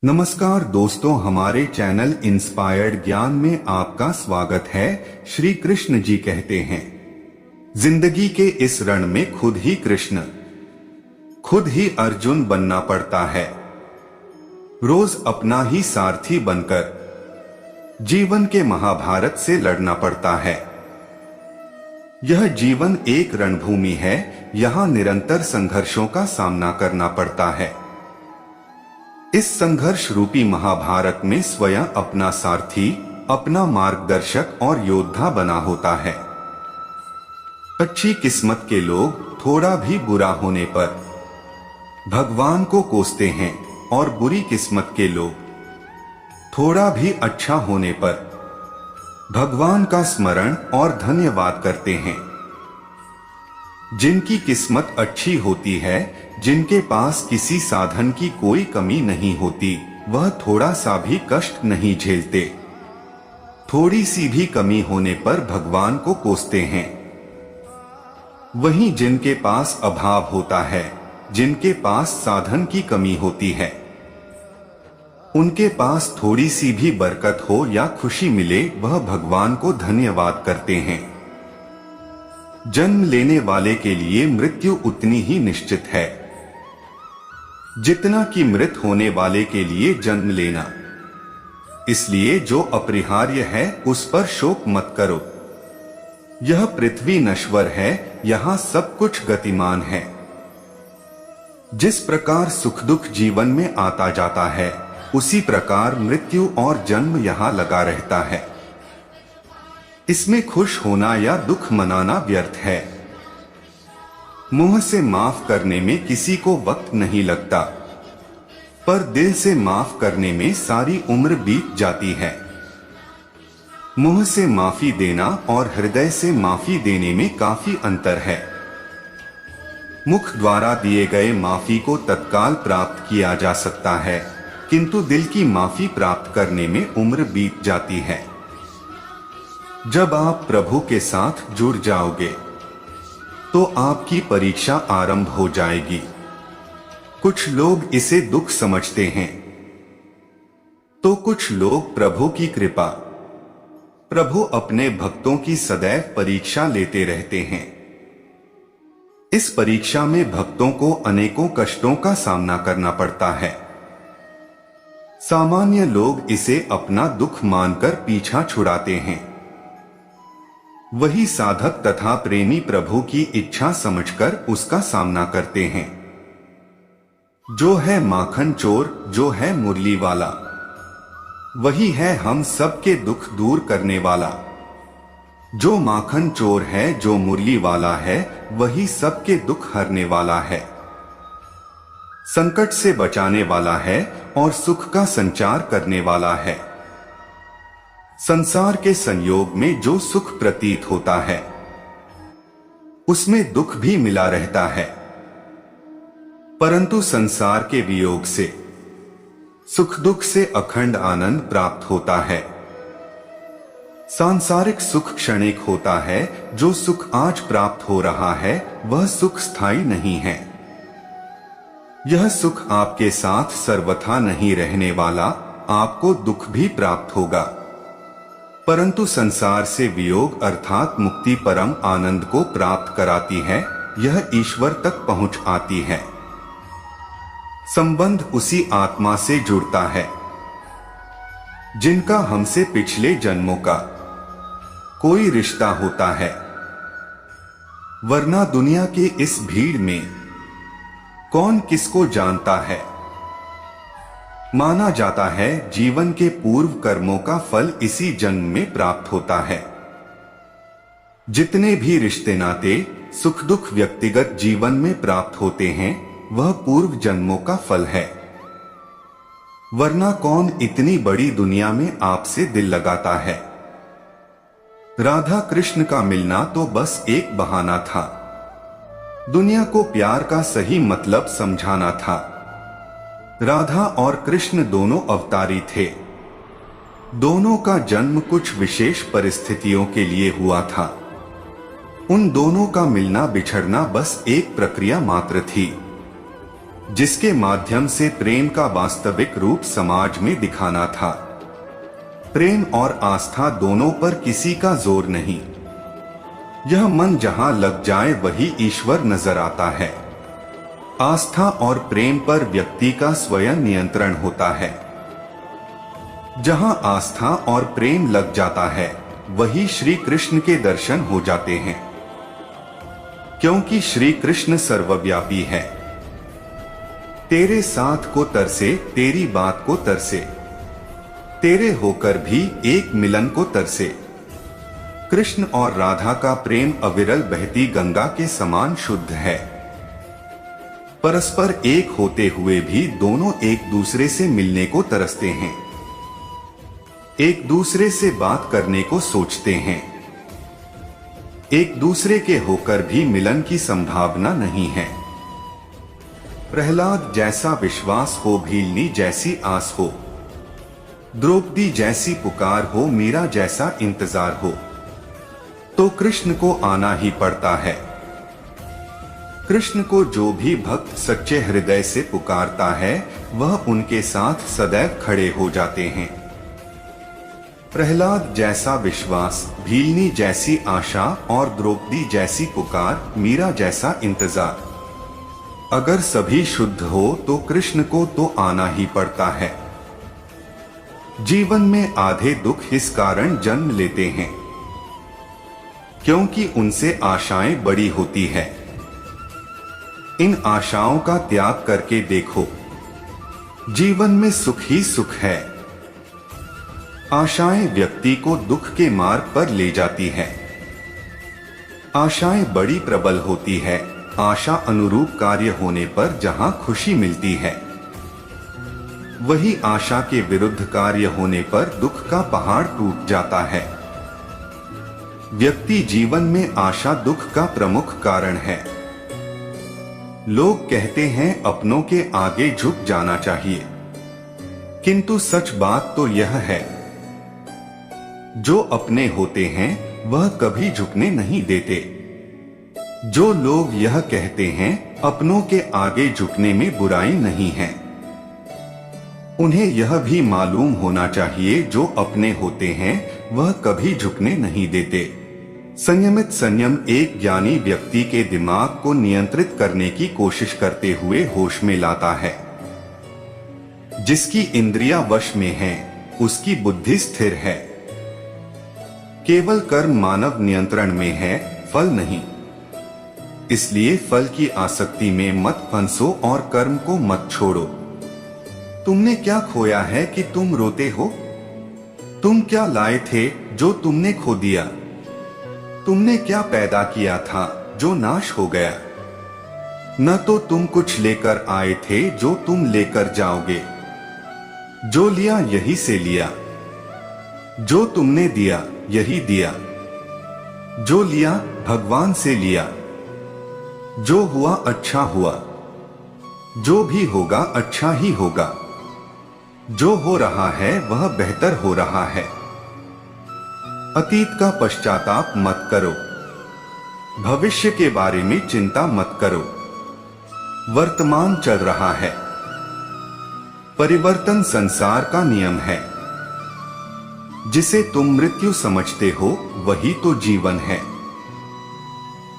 नमस्कार दोस्तों, हमारे चैनल इंस्पायर्ड ज्ञान में आपका स्वागत है। श्री कृष्ण जी कहते हैं, जिंदगी के इस रण में खुद ही कृष्ण, खुद ही अर्जुन बनना पड़ता है। रोज अपना ही सारथी बनकर जीवन के महाभारत से लड़ना पड़ता है। यह जीवन एक रणभूमि है, यहाँ निरंतर संघर्षों का सामना करना पड़ता है। इस संघर्ष रूपी महाभारत में स्वयं अपना सारथी, अपना मार्गदर्शक और योद्धा बना होता है। अच्छी किस्मत के लोग थोड़ा भी बुरा होने पर भगवान को कोसते हैं और बुरी किस्मत के लोग थोड़ा भी अच्छा होने पर भगवान का स्मरण और धन्यवाद करते हैं। जिनकी किस्मत अच्छी होती है, जिनके पास किसी साधन की कोई कमी नहीं होती, वह थोड़ा सा भी कष्ट नहीं झेलते। थोड़ी सी भी कमी होने पर भगवान को कोसते हैं। वहीं जिनके पास अभाव होता है, जिनके पास साधन की कमी होती है, उनके पास थोड़ी सी भी बरकत हो या खुशी मिले, वह भगवान को धन्यवाद करते हैं। जन्म लेने वाले के लिए मृत्यु उतनी ही निश्चित है जितना कि मृत होने वाले के लिए जन्म लेना। इसलिए जो अपरिहार्य है उस पर शोक मत करो। यह पृथ्वी नश्वर है, यहाँ सब कुछ गतिमान है। जिस प्रकार सुख दुख जीवन में आता जाता है, उसी प्रकार मृत्यु और जन्म यहाँ लगा रहता है। इसमें खुश होना या दुख मनाना व्यर्थ है। मुंह से माफ करने में किसी को वक्त नहीं लगता, पर दिल से माफ करने में सारी उम्र बीत जाती है। मुंह से माफी देना और हृदय से माफी देने में काफी अंतर है। मुख द्वारा दिए गए माफी को तत्काल प्राप्त किया जा सकता है, किंतु दिल की माफी प्राप्त करने में उम्र बीत जाती है। जब आप प्रभु के साथ जुड़ जाओगे तो आपकी परीक्षा आरंभ हो जाएगी। कुछ लोग इसे दुख समझते हैं, तो कुछ लोग प्रभु की कृपा। प्रभु अपने भक्तों की सदैव परीक्षा लेते रहते हैं। इस परीक्षा में भक्तों को अनेकों कष्टों का सामना करना पड़ता है। सामान्य लोग इसे अपना दुख मानकर पीछा छुड़ाते हैं। वही साधक तथा प्रेमी प्रभु की इच्छा समझकर उसका सामना करते हैं। जो है माखन चोर, जो है मुरली वाला, वही है हम सबके दुख दूर करने वाला। जो माखन चोर है, जो मुरली वाला है, वही सबके दुख हरने वाला है। संकट से बचाने वाला है और सुख का संचार करने वाला है। संसार के संयोग में जो सुख प्रतीत होता है, उसमें दुख भी मिला रहता है, परंतु संसार के वियोग से सुख दुख से अखंड आनंद प्राप्त होता है। सांसारिक सुख क्षणिक होता है। जो सुख आज प्राप्त हो रहा है, वह सुख स्थायी नहीं है। यह सुख आपके साथ सर्वथा नहीं रहने वाला। आपको दुख भी प्राप्त होगा, परंतु संसार से वियोग अर्थात मुक्ति परम आनंद को प्राप्त कराती है। यह ईश्वर तक पहुंच आती है। संबंध उसी आत्मा से जुड़ता है जिनका हमसे पिछले जन्मों का कोई रिश्ता होता है। वरना दुनिया के इस भीड़ में कौन किसको जानता है। माना जाता है जीवन के पूर्व कर्मों का फल इसी जन्म में प्राप्त होता है। जितने भी रिश्ते नाते सुख दुख व्यक्तिगत जीवन में प्राप्त होते हैं, वह पूर्व जन्मों का फल है। वरना कौन इतनी बड़ी दुनिया में आपसे दिल लगाता है। राधा कृष्ण का मिलना तो बस एक बहाना था। दुनिया को प्यार का सही मतलब समझाना था। राधा और कृष्ण दोनों अवतारी थे। दोनों का जन्म कुछ विशेष परिस्थितियों के लिए हुआ था। उन दोनों का मिलना बिछड़ना बस एक प्रक्रिया मात्र थी। जिसके माध्यम से प्रेम का वास्तविक रूप समाज में दिखाना था। प्रेम और आस्था दोनों पर किसी का जोर नहीं। यह मन जहां लग जाए वही ईश्वर नजर आता है। आस्था और प्रेम पर व्यक्ति का स्वयं नियंत्रण होता है। जहां आस्था और प्रेम लग जाता है वही श्री कृष्ण के दर्शन हो जाते हैं, क्योंकि श्री कृष्ण सर्वव्यापी है। तेरे साथ को तरसे, तेरी बात को तरसे, तेरे होकर भी एक मिलन को तरसे। कृष्ण और राधा का प्रेम अविरल बहती गंगा के समान शुद्ध है। परस्पर एक होते हुए भी दोनों एक दूसरे से मिलने को तरसते हैं, एक दूसरे से बात करने को सोचते हैं। एक दूसरे के होकर भी मिलन की संभावना नहीं है। प्रहलाद जैसा विश्वास हो, भीलनी जैसी आस हो, द्रौपदी जैसी पुकार हो, मीरा जैसा इंतजार हो, तो कृष्ण को आना ही पड़ता है। कृष्ण को जो भी भक्त सच्चे हृदय से पुकारता है वह उनके साथ सदैव खड़े हो जाते हैं। प्रहलाद जैसा विश्वास, भीलनी जैसी आशा और द्रौपदी जैसी पुकार, मीरा जैसा इंतजार, अगर सभी शुद्ध हो तो कृष्ण को तो आना ही पड़ता है। जीवन में आधे दुख इस कारण जन्म लेते हैं क्योंकि उनसे आशाएं बड़ी होती है। इन आशाओं का त्याग करके देखो, जीवन में सुख ही सुख है। आशाएं व्यक्ति को दुख के मार्ग पर ले जाती है। आशाएं बड़ी प्रबल होती है। आशा अनुरूप कार्य होने पर जहां खुशी मिलती है, वही आशा के विरुद्ध कार्य होने पर दुख का पहाड़ टूट जाता है। व्यक्ति जीवन में आशा दुख का प्रमुख कारण है। लोग कहते हैं अपनों के आगे झुक जाना चाहिए, किंतु सच बात तो यह है, जो अपने होते हैं वह कभी झुकने नहीं देते। जो लोग यह कहते हैं अपनों के आगे झुकने में बुराई नहीं है, उन्हें यह भी मालूम होना चाहिए जो अपने होते हैं वह कभी झुकने नहीं देते। संयमित संयम एक ज्ञानी व्यक्ति के दिमाग को नियंत्रित करने की कोशिश करते हुए होश में लाता है। जिसकी इंद्रियां वश में हैं, उसकी बुद्धि स्थिर है। केवल कर्म मानव नियंत्रण में है, फल नहीं। इसलिए फल की आसक्ति में मत फंसो और कर्म को मत छोड़ो। तुमने क्या खोया है कि तुम रोते हो? तुम क्या लाए थे जो तुमने खो दिया? तुमने क्या पैदा किया था जो नाश हो गया? न तो तुम कुछ लेकर आए थे जो तुम लेकर जाओगे। जो लिया यही से लिया, जो तुमने दिया यही दिया। जो लिया भगवान से लिया। जो हुआ अच्छा हुआ, जो भी होगा अच्छा ही होगा। जो हो रहा है वह बेहतर हो रहा है। अतीत का पश्चाताप मत करो, भविष्य के बारे में चिंता मत करो। वर्तमान चल रहा है, परिवर्तन संसार का नियम है। जिसे तुम मृत्यु समझते हो वही तो जीवन है।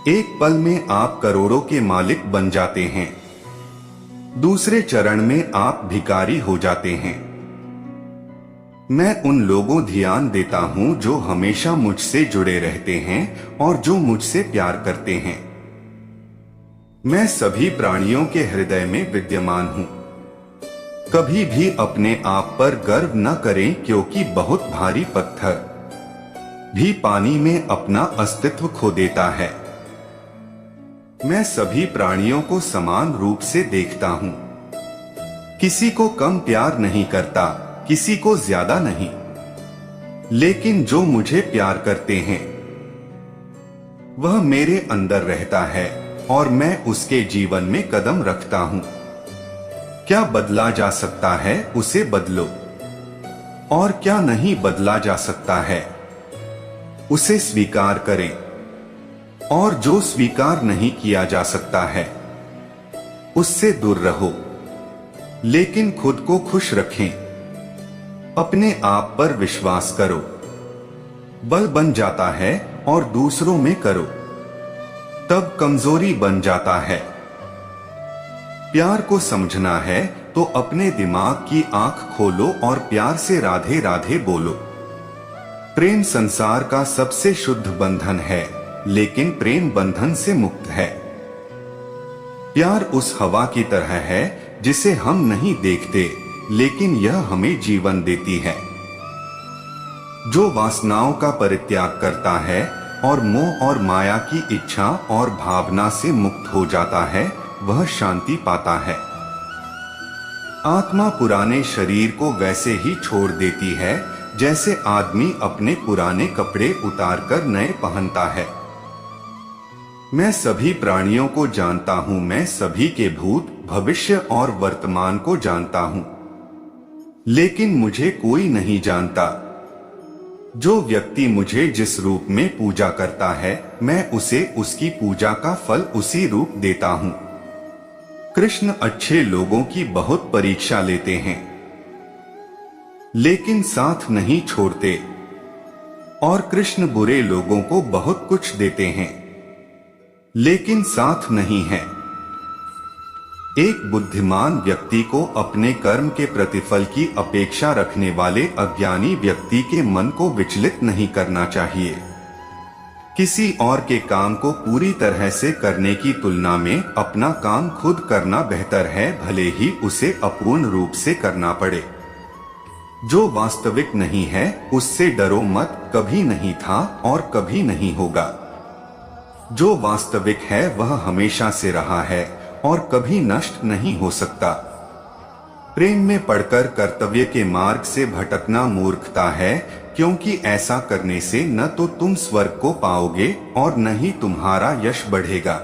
एक पल में आप करोड़ों के मालिक बन जाते हैं, दूसरे चरण में आप भिखारी हो जाते हैं। मैं उन लोगों ध्यान देता हूं जो हमेशा मुझसे जुड़े रहते हैं और जो मुझसे प्यार करते हैं। मैं सभी प्राणियों के हृदय में विद्यमान हूं। कभी भी अपने आप पर गर्व न करें, क्योंकि बहुत भारी पत्थर भी पानी में अपना अस्तित्व खो देता है। मैं सभी प्राणियों को समान रूप से देखता हूं। किसी को कम प्यार नहीं करता, किसी को ज्यादा नहीं। लेकिन जो मुझे प्यार करते हैं वह मेरे अंदर रहता है और मैं उसके जीवन में कदम रखता हूं। क्या बदला जा सकता है उसे बदलो, और क्या नहीं बदला जा सकता है उसे स्वीकार करें, और जो स्वीकार नहीं किया जा सकता है उससे दूर रहो। लेकिन खुद को खुश रखें। अपने आप पर विश्वास करो। बल बन जाता है और दूसरों में करो, तब कमजोरी बन जाता है। प्यार को समझना है तो अपने दिमाग की आंख खोलो और प्यार से राधे राधे बोलो। प्रेम संसार का सबसे शुद्ध बंधन है, लेकिन प्रेम बंधन से मुक्त है। प्यार उस हवा की तरह है जिसे हम नहीं देखते, लेकिन यह हमें जीवन देती है। जो वासनाओं का परित्याग करता है और मोह और माया की इच्छा और भावना से मुक्त हो जाता है, वह शांति पाता है। आत्मा पुराने शरीर को वैसे ही छोड़ देती है जैसे आदमी अपने पुराने कपड़े उतारकर नए पहनता है। मैं सभी प्राणियों को जानता हूँ, मैं सभी के भूत, भविष्य और वर्तमान को जानता हूँ, लेकिन मुझे कोई नहीं जानता। जो व्यक्ति मुझे जिस रूप में पूजा करता है, मैं उसे उसकी पूजा का फल उसी रूप देता हूँ। कृष्ण अच्छे लोगों की बहुत परीक्षा लेते हैं, लेकिन साथ नहीं छोड़ते, और कृष्ण बुरे लोगों को बहुत कुछ देते हैं, लेकिन साथ नहीं है। एक बुद्धिमान व्यक्ति को अपने कर्म के प्रतिफल की अपेक्षा रखने वाले अज्ञानी व्यक्ति के मन को विचलित नहीं करना चाहिए। किसी और के काम को पूरी तरह से करने की तुलना में अपना काम खुद करना बेहतर है, भले ही उसे अपूर्ण रूप से करना पड़े। जो वास्तविक नहीं है उससे डरो मत, कभी नहीं था और कभी नहीं होगा। जो वास्तविक है वह हमेशा से रहा है और कभी नष्ट नहीं हो सकता। प्रेम में पड़कर कर्तव्य के मार्ग से भटकना मूर्खता है, क्योंकि ऐसा करने से न तो तुम स्वर्ग को पाओगे और न ही तुम्हारा यश बढ़ेगा।